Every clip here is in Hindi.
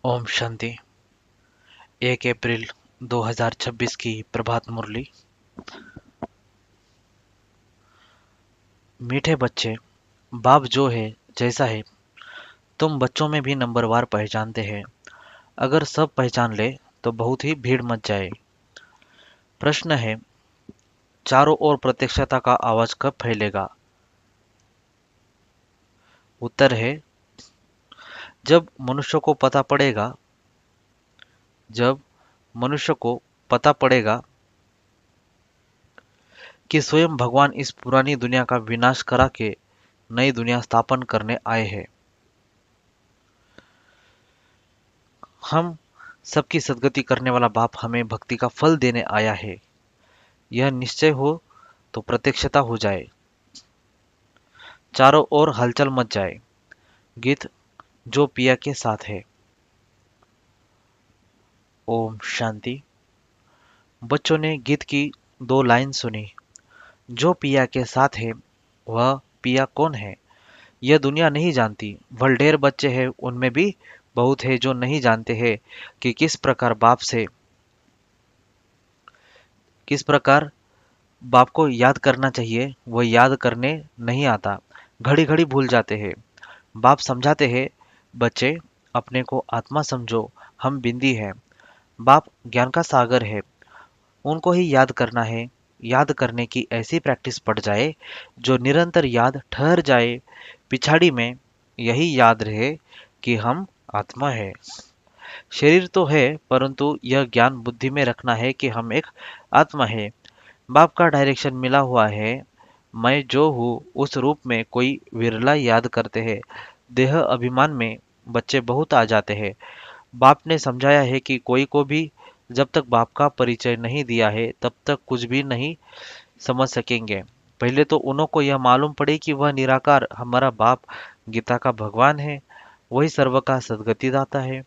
ओम शांति। 1 अप्रैल 2026 की प्रभात मुरली। मीठे बच्चे, बाप जो है जैसा है तुम बच्चों में भी नंबरवार पहचानते हैं। अगर सब पहचान ले तो बहुत ही भीड़ मच जाए। प्रश्न है, चारों ओर प्रत्यक्षता का आवाज कब फैलेगा? उत्तर है, जब मनुष्य को पता पड़ेगा जब मनुष्य को पता पड़ेगा कि स्वयं भगवान इस पुरानी दुनिया का विनाश करा के नई दुनिया स्थापन करने आए हैं। हम सबकी सद्गति करने वाला बाप हमें भक्ति का फल देने आया है। यह निश्चय हो तो प्रत्यक्षता हो जाए, चारों ओर हलचल मच जाए। गीत जो पिया के साथ है। ओम शांति। बच्चों ने गीत की 2 लाइन सुनी। जो पिया के साथ है वह पिया कौन है, यह दुनिया नहीं जानती। वह ढेर बच्चे हैं, उनमें भी बहुत है जो नहीं जानते हैं कि किस प्रकार बाप को याद करना चाहिए। वह याद करने नहीं आता, घड़ी घड़ी भूल जाते हैं। बाप समझाते हैं, बच्चे अपने को आत्मा समझो, हम बिंदी हैं। बाप ज्ञान का सागर है, उनको ही याद करना है। याद करने की ऐसी प्रैक्टिस पड़ जाए जो निरंतर याद ठहर जाए। पिछाड़ी में यही याद रहे कि हम आत्मा है। शरीर तो है, परंतु यह ज्ञान बुद्धि में रखना है कि हम एक आत्मा है। बाप का डायरेक्शन मिला हुआ है। मैं जो हूँ उस रूप में कोई विरला याद करते हैं। देह अभिमान में बच्चे बहुत आ जाते हैं। बाप ने समझाया है कि कोई को भी जब तक बाप का परिचय नहीं दिया है तब तक कुछ भी नहीं समझ सकेंगे। पहले तो उन्हों को यह मालूम पड़े कि वह निराकार हमारा बाप गीता का भगवान है। वही सर्व का सदगति दाता है।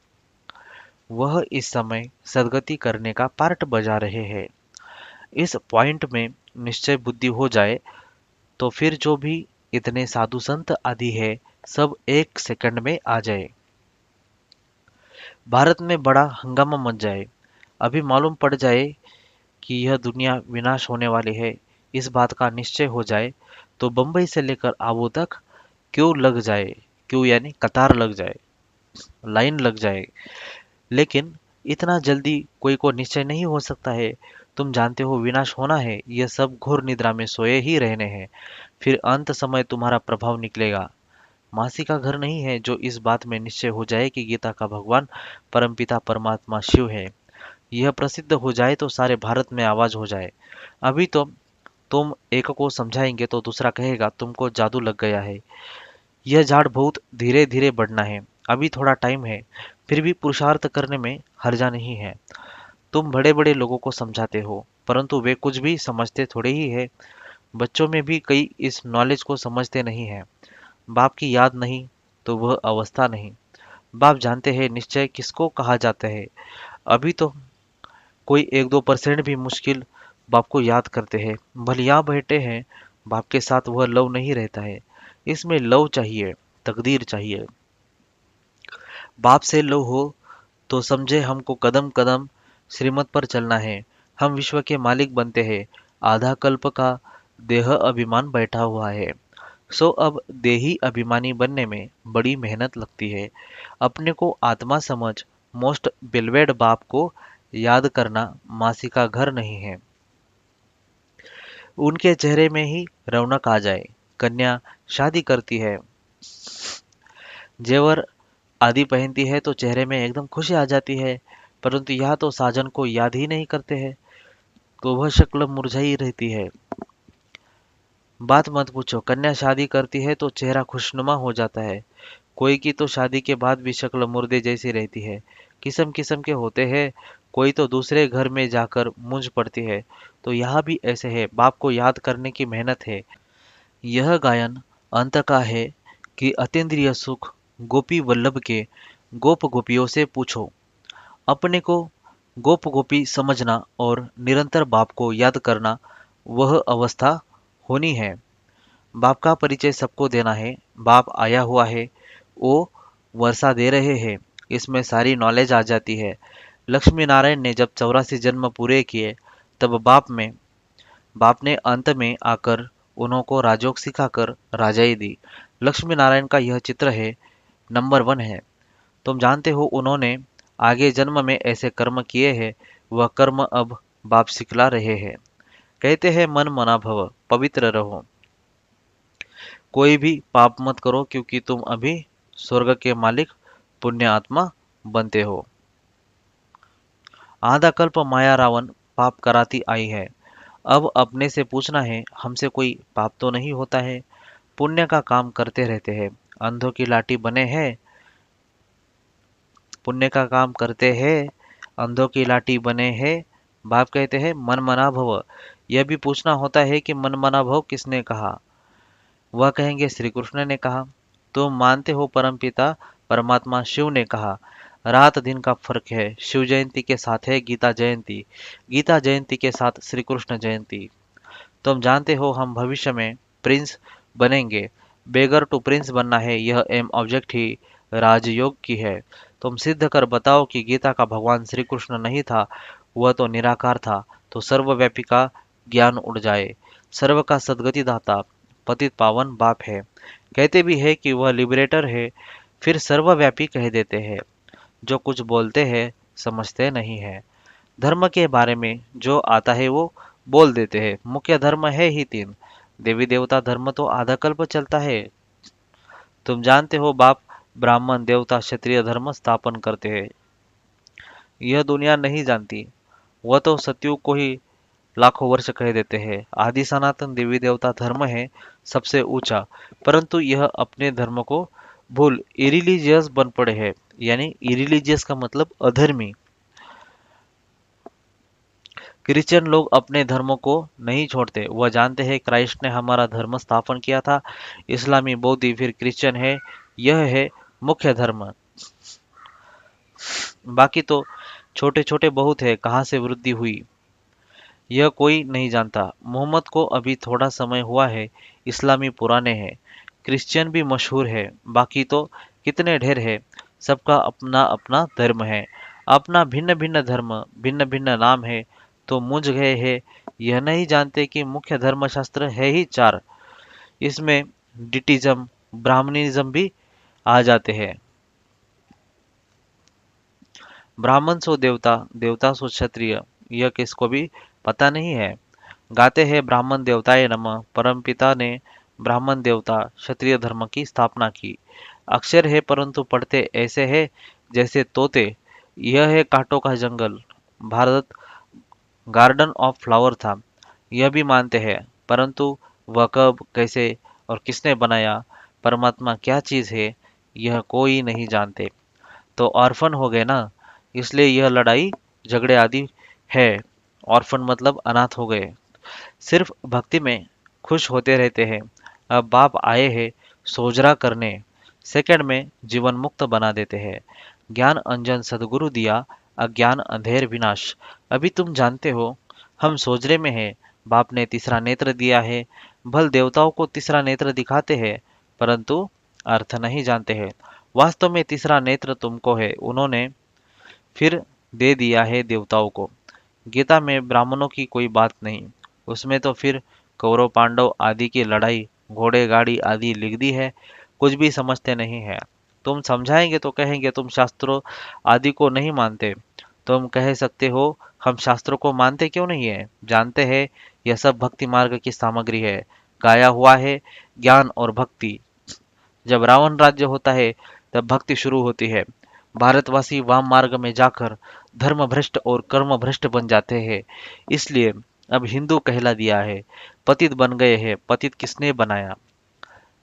वह इस समय सदगति करने का पार्ट बजा रहे हैं। इस पॉइंट में निश्चय बुद्धि हो जाए तो फिर जो भी इतने साधु संत आदि है सब 1 सेकंड में आ जाए। भारत में बड़ा हंगामा मच जाए। अभी मालूम पड़ जाए कि यह दुनिया विनाश होने वाली है, इस बात का निश्चय हो जाए तो बंबई से लेकर आबू तक क्यों लग जाए। क्यों यानी कतार लग जाए, लाइन लग जाए। लेकिन इतना जल्दी कोई को निश्चय नहीं हो सकता है। तुम जानते हो विनाश होना है, यह सब घोर निद्रा में सोए ही रहने हैं। फिर अंत समय तुम्हारा प्रभाव निकलेगा। मासी का घर नहीं है जो इस बात में निश्चय हो जाए कि गीता का भगवान परमपिता परमात्मा शिव है। यह प्रसिद्ध हो जाए तो सारे भारत में आवाज हो जाए। अभी तो तुम एक को समझाएंगे तो दूसरा कहेगा तुमको जादू लग गया है। यह झाड़ बहुत धीरे धीरे बढ़ना है। अभी थोड़ा टाइम है, फिर भी पुरुषार्थ करने में हर्जा नहीं है। तुम बड़े बड़े लोगों को समझाते हो, परंतु वे कुछ भी समझते थोड़े ही है। बच्चों में भी कई इस नॉलेज को समझते नहीं है। बाप की याद नहीं तो वह अवस्था नहीं। बाप जानते हैं निश्चय किसको कहा जाता है। अभी तो कोई 1-2% भी मुश्किल बाप को याद करते हैं। भले यहाँ बैठे हैं, बाप के साथ वह लव नहीं रहता है। इसमें लव चाहिए, तकदीर चाहिए। बाप से लव हो तो समझे हमको कदम कदम श्रीमत पर चलना है। हम विश्व के मालिक बनते हैं। आधा कल्प का देह अभिमान बैठा हुआ है। सो अब देही अभिमानी बनने में बड़ी मेहनत लगती है। अपने को आत्मा समझ मोस्ट बिलवेड बाप को याद करना मासी का घर नहीं है। उनके चेहरे में ही रौनक आ जाए। कन्या शादी करती है, जेवर आदि पहनती है तो चेहरे में एकदम खुशी आ जाती है। परंतु यह तो साजन को याद ही नहीं करते हैं तो वह शक्ल मुरझाई रहती है। बात मत पूछो, कन्या शादी करती है तो चेहरा खुशनुमा हो जाता है। कोई की तो शादी के बाद भी शक्ल मुर्दे जैसी रहती है। किस्म किस्म के होते हैं। कोई तो दूसरे घर में जाकर मूंज पड़ती है। तो यहाँ भी ऐसे है। बाप को याद करने की मेहनत है। यह गायन अंत का है कि अतीन्द्रिय सुख गोपी वल्लभ के गोप गोपियों से पूछो। अपने को गोप गोपी समझना और निरंतर बाप को याद करना वह अवस्था होनी है। बाप का परिचय सबको देना है। बाप आया हुआ है, वो वर्षा दे रहे हैं। इसमें सारी नॉलेज आ जाती है। लक्ष्मी नारायण ने जब 84 जन्म पूरे किए, तब बाप ने अंत में आकर उन्हों राजयोग सिखाकर राजाई दी। लक्ष्मी नारायण का यह चित्र है, नंबर 1 है। तुम जानते हो उन्होंने आगे जन्म में ऐसे कर्म किए हैं, वह कर्म अब बाप सिखला रहे हैं। कहते हैं मन मना भव, पवित्र रहो, कोई भी पाप मत करो, क्योंकि तुम अभी स्वर्ग के मालिक पुण्य आत्मा बनते हो। आधा कल्प माया रावण पाप कराती आई है। अब अपने से पूछना है, हमसे कोई पाप तो नहीं होता है? पुण्य का काम करते रहते हैं, अंधों की लाठी बने हैं। पुण्य का काम करते हैं, अंधों की लाठी बने हैं। बाप कहते हैं मन मना भव। यह भी पूछना होता है कि मन मना भव किसने कहा? वह कहेंगे श्री कृष्ण ने कहा। तुम मानते हो परमपिता परमात्मा शिव ने कहा। रात दिन का फर्क है, शिव जयंती के साथ है गीता जयंती, गीता जयंती के साथ श्री कृष्ण जयंती। तुम जानते हो हम भविष्य में प्रिंस बनेंगे। बेगर टू प्रिंस बनना है, यह एम ऑब्जेक्ट ही राजयोग की है। तुम सिद्ध कर बताओ कि गीता का भगवान श्री कृष्ण नहीं था, वह तो निराकार था, तो सर्वव्यापी का ज्ञान उड़ जाए। सर्व का सदगति दाता पतित पावन बाप है। कहते भी है कि वह लिबरेटर है, फिर सर्वव्यापी कह देते हैं। जो कुछ बोलते हैं समझते नहीं है। धर्म के बारे में जो आता है वो बोल देते हैं। मुख्य धर्म है ही 3। देवी देवता धर्म तो आधा कल्प चलता है। तुम जानते हो बाप ब्राह्मण देवता क्षत्रिय धर्म स्थापन करते हैं। यह दुनिया नहीं जानती। वह तो सतयुग को ही लाखों वर्ष कह देते हैं। आदि सनातन देवी देवता धर्म है सबसे ऊंचा, परंतु यह अपने धर्म को भूल इरिलीजियस बन पड़े हैं। यानी इरिलीजियस का मतलब अधर्मी। क्रिश्चियन लोग अपने धर्म को नहीं छोड़ते। वह जानते हैं क्राइस्ट ने हमारा धर्म स्थापन किया था। इस्लामी, बौद्धी, फिर क्रिश्चियन है। यह है मुख्य धर्म। बाकी तो छोटे छोटे बहुत है, कहाँ से वृद्धि हुई यह कोई नहीं जानता। मोहम्मद को अभी थोड़ा समय हुआ है। इस्लामी पुराने हैं। क्रिश्चियन भी मशहूर है। बाकी तो कितने ढेर है। सबका अपना अपना धर्म है। अपना भिन्न भिन्न धर्म, भिन्न भिन्न नाम है, तो मूंझ गए हैं। यह नहीं जानते कि मुख्य धर्मशास्त्र है ही 4। इसमें डिटिज्म ब्राह्मणिज्म भी आ जाते हैं। ब्राह्मण सो देवता, देवता सो क्षत्रिय, यह किसको भी पता नहीं है। गाते हैं ब्राह्मण देवताए नमः, परमपिता ने ब्राह्मण देवता क्षत्रिय धर्म की स्थापना की। अक्षर है परंतु पढ़ते ऐसे है जैसे तोते। यह है कांटों का जंगल। भारत गार्डन ऑफ फ्लावर था, यह भी मानते हैं, परंतु वह कब, कैसे और किसने बनाया, परमात्मा क्या चीज है, यह कोई नहीं जानते। तो ऑर्फन हो गए ना, इसलिए यह लड़ाई झगड़े आदि है। ऑर्फन मतलब अनाथ हो गए। सिर्फ भक्ति में खुश होते रहते हैं। अब बाप आए हैं सोजरा करने, सेकंड में जीवन मुक्त बना देते हैं। ज्ञान अंजन सदगुरु दिया, अज्ञान अंधेर विनाश। अभी तुम जानते हो हम सोजरे में हैं। बाप ने तीसरा नेत्र दिया है। भल देवताओं को तीसरा नेत्र दिखाते हैं, परंतु अर्थ नहीं जानते हैं। वास्तव में तीसरा नेत्र तुमको है, उन्होंने फिर दे दिया है देवताओं को। गीता में ब्राह्मणों की कोई बात नहीं, उसमें तो फिर कौरव पांडव आदि की लड़ाई, घोड़े गाड़ी आदि लिख दी है। कुछ भी समझते नहीं है। तुम समझाएंगे तो कहेंगे तुम शास्त्रों आदि को नहीं मानते। तुम कह सकते हो हम शास्त्रों को मानते क्यों नहीं है, जानते हैं यह सब भक्ति मार्ग की सामग्री है। गाया हुआ है ज्ञान और भक्ति। जब रावण राज्य होता है तब भक्ति शुरू होती है। भारतवासी वाम मार्ग में जाकर धर्म भ्रष्ट और कर्म भ्रष्ट बन जाते हैं। इसलिए अब हिंदू कहला दिया है। पतित बन गए हैं। पतित किसने बनाया?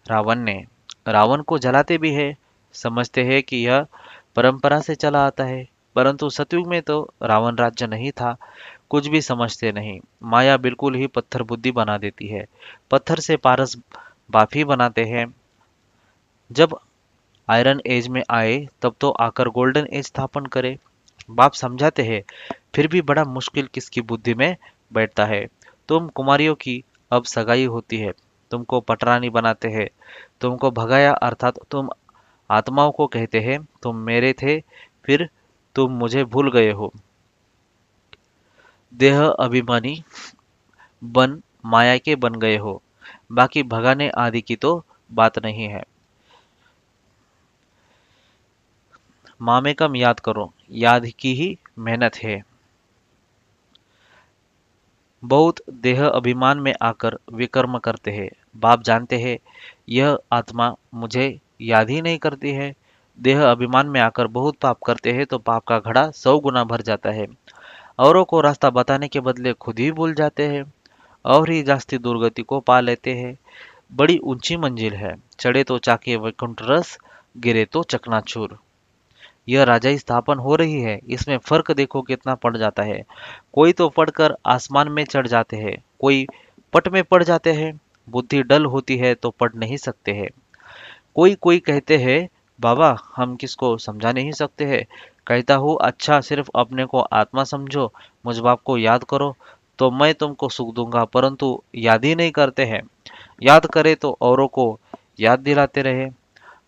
रावण ने। रावण को जलाते भी है, समझते हैं कि यह परंपरा से चला आता है, परंतु सतयुग में तो रावण राज्य नहीं था। कुछ भी समझते नहीं। माया बिल्कुल ही पत्थर बुद्धि बना देती है। पत्थर से पारस बाप ही बनाते हैं। जब आयरन एज में आए तब तो आकर गोल्डन एज स्थापन करे। बाप समझाते हैं, फिर भी बड़ा मुश्किल किसकी बुद्धि में बैठता है। तुम कुमारियों की अब सगाई होती है, तुमको पटरानी बनाते हैं। तुमको भगाया अर्थात तुम आत्माओं को कहते हैं तुम मेरे थे, फिर तुम मुझे भूल गए हो। देह अभिमानी बन माया के बन गए हो। बाकी भगाने आदि की तो बात नहीं है। मामे कम याद करो, याद की ही मेहनत है। बहुत देह अभिमान में आकर विकर्म करते हैं। बाप जानते हैं यह आत्मा मुझे याद ही नहीं करती है। देह अभिमान में आकर बहुत पाप करते हैं तो पाप का घड़ा 100 गुना भर जाता है। औरों को रास्ता बताने के बदले खुद ही भूल जाते हैं और ही जास्ती दुर्गति को पा लेते हैं। बड़ी ऊंची मंजिल है, चढ़े तो चाके वैकुंठ रस, गिरे तो चकनाचूर। यह राजाई स्थापन हो रही है, इसमें फर्क देखो कितना पड़ जाता है। कोई तो पढ़कर आसमान में चढ़ जाते हैं, कोई पट में पड़ जाते हैं। बुद्धि डल होती है तो पढ़ नहीं सकते हैं। कोई कोई कहते हैं बाबा हम किसको समझा नहीं सकते हैं। कहता हूँ अच्छा सिर्फ अपने को आत्मा समझो, मुझ बाप को याद करो तो मैं तुमको सुख दूंगा, परंतु याद ही नहीं करते हैं। याद करे तो औरों को याद दिलाते रहे।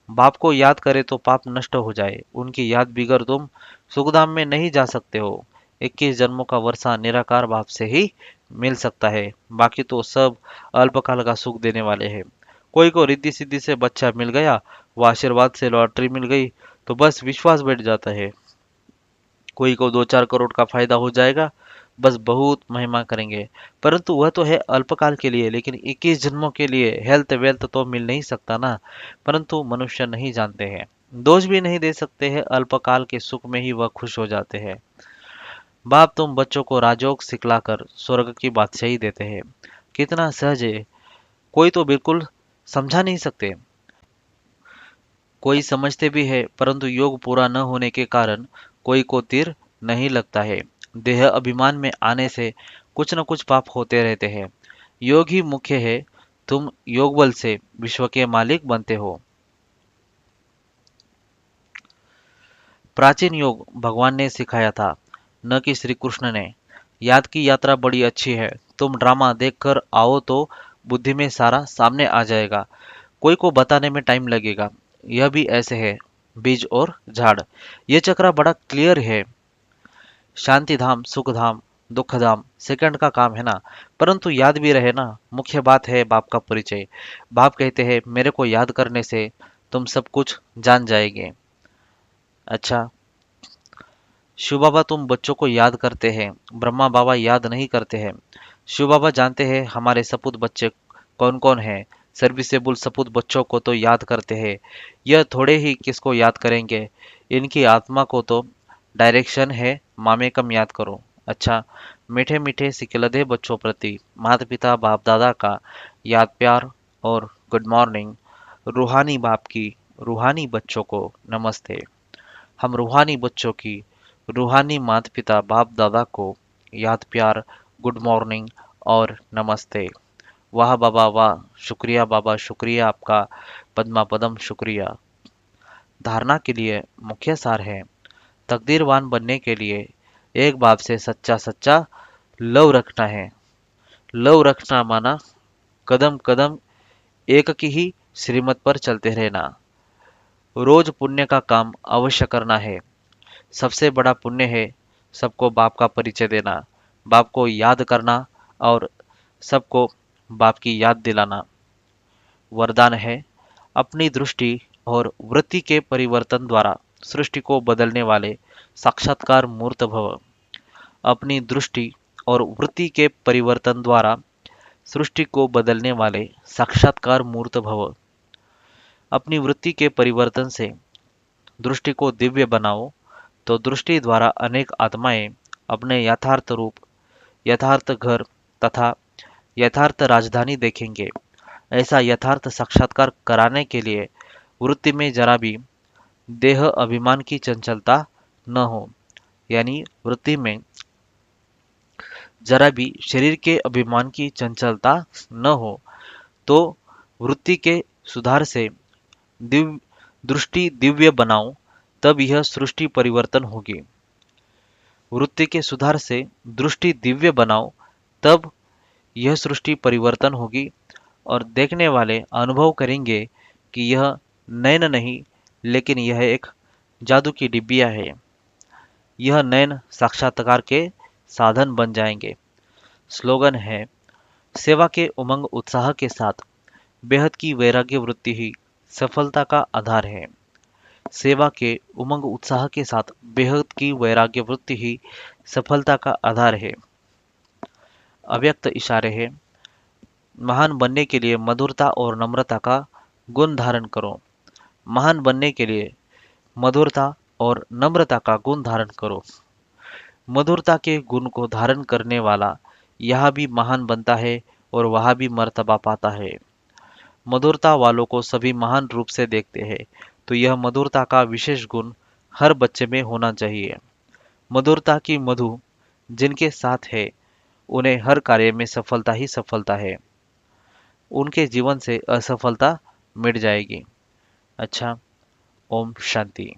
बाप को याद करे तो पाप नष्ट हो जाए, उनकी याद बिगर तुम सुखधाम में नहीं जा सकते हो। 21 जन्मों का वर्षा निराकार बाप से ही मिल सकता है, बाकी तो सब अल्पकाल का सुख देने वाले हैं। कोई को रिद्धि सिद्धि से बच्चा मिल गया, वो आशीर्वाद से लॉटरी मिल गई तो बस विश्वास बैठ जाता है। कोई को 2-4 करोड़ का फायदा हो जाएगा, बस बहुत महिमा करेंगे। परंतु वह तो है अल्पकाल के लिए, लेकिन 21 जन्मों के लिए हेल्थ वेल्थ तो मिल नहीं सकता ना। परंतु मनुष्य नहीं जानते हैं, दोष भी नहीं दे सकते हैं, अल्पकाल के सुख में ही वह खुश हो जाते हैं। बाप तुम बच्चों को राजयोग सिखलाकर स्वर्ग की बादशाही देते हैं। कितना सहज है, कोई तो बिल्कुल समझा नहीं सकते। कोई समझते भी है, परंतु योग पूरा न होने के कारण कोई को तीर नहीं लगता है। देह अभिमान में आने से कुछ न कुछ पाप होते रहते हैं। योग ही मुख्य है, तुम योग बल से विश्व के मालिक बनते हो। प्राचीन योग भगवान ने सिखाया था, न कि श्री कृष्ण ने। याद की यात्रा बड़ी अच्छी है, तुम ड्रामा देखकर आओ तो बुद्धि में सारा सामने आ जाएगा। कोई को बताने में टाइम लगेगा। यह भी ऐसे है, बीज और झाड़। ये चक्र बड़ा क्लियर है। शांति धाम, सुख धाम, दुख धाम सेकंड का काम है ना, परंतु याद भी रहे ना। मुख्य बात है बाप का परिचय। बाप कहते हैं मेरे को याद करने से तुम सब कुछ जान जाएंगे। अच्छा, शिव बाबा तुम बच्चों को याद करते हैं, ब्रह्मा बाबा याद नहीं करते हैं। शिव बाबा जानते हैं हमारे सपूत बच्चे कौन कौन हैं। सर्विसेबल सपूत बच्चों को तो याद करते हैं। यह थोड़े ही किसको याद करेंगे, इनकी आत्मा को तो डायरेक्शन है, मामे कम याद करो। अच्छा, मीठे मीठे सिकिलधे बच्चों प्रति माता पिता बाप दादा का याद प्यार और गुड मॉर्निंग। रूहानी बाप की रूहानी बच्चों को नमस्ते। हम रूहानी बच्चों की रूहानी माता पिता बाप दादा को याद प्यार, गुड मॉर्निंग और नमस्ते। वाह बाबा वाह, शुक्रिया बाबा शुक्रिया आपका, पद्मा पदम शुक्रिया। धारणा के लिए मुख्य सार है, तकदीरवान बनने के लिए एक बाप से सच्चा सच्चा लव रखना है। लव रखना माना कदम कदम एक की ही श्रीमत पर चलते रहना। रोज पुण्य का काम अवश्य करना है। सबसे बड़ा पुण्य है सबको बाप का परिचय देना, बाप को याद करना और सबको बाप की याद दिलाना। वरदान है, अपनी दृष्टि और वृत्ति के परिवर्तन द्वारा सृष्टि को बदलने वाले साक्षात्कार मूर्त भव। अपनी दृष्टि और वृत्ति के परिवर्तन द्वारा सृष्टि को बदलने वाले साक्षात्कार मूर्त भव। अपनी वृत्ति के परिवर्तन से दृष्टि को दिव्य बनाओ तो दृष्टि द्वारा अनेक आत्माएं अपने यथार्थ रूप, यथार्थ घर तथा यथार्थ राजधानी देखेंगे। ऐसा यथार्थ साक्षात्कार कराने के लिए वृत्ति में जरा भी देह अभिमान की चंचलता न हो, यानी वृत्ति में जरा भी शरीर के अभिमान की चंचलता न हो, तो वृत्ति के सुधार से दिव्य दृष्टि दिव्य बनाओ, तब यह सृष्टि परिवर्तन होगी। वृत्ति के सुधार से दृष्टि दिव्य बनाओ, तब यह सृष्टि परिवर्तन होगी और देखने वाले अनुभव करेंगे कि यह नयन नहीं लेकिन यह एक जादू की डिब्बिया है। यह नयन साक्षात्कार के साधन बन जाएंगे। स्लोगन है, सेवा के उमंग उत्साह के साथ बेहद की वैराग्य वृत्ति ही सफलता का आधार है। सेवा के उमंग उत्साह के साथ बेहद की वैराग्य वृत्ति ही सफलता का आधार है। अव्यक्त इशारे है, महान बनने के लिए मधुरता और नम्रता का गुण धारण करो। महान बनने के लिए मधुरता और नम्रता का गुण धारण करो। मधुरता के गुण को धारण करने वाला यहाँ भी महान बनता है और वहाँ भी मर्तबा पाता है। मधुरता वालों को सभी महान रूप से देखते हैं, तो यह मधुरता का विशेष गुण हर बच्चे में होना चाहिए। मधुरता की मधु जिनके साथ है, उन्हें हर कार्य में सफलता ही सफलता है। उनके जीवन से असफलता मिट जाएगी। अच्छा, ओम शांति।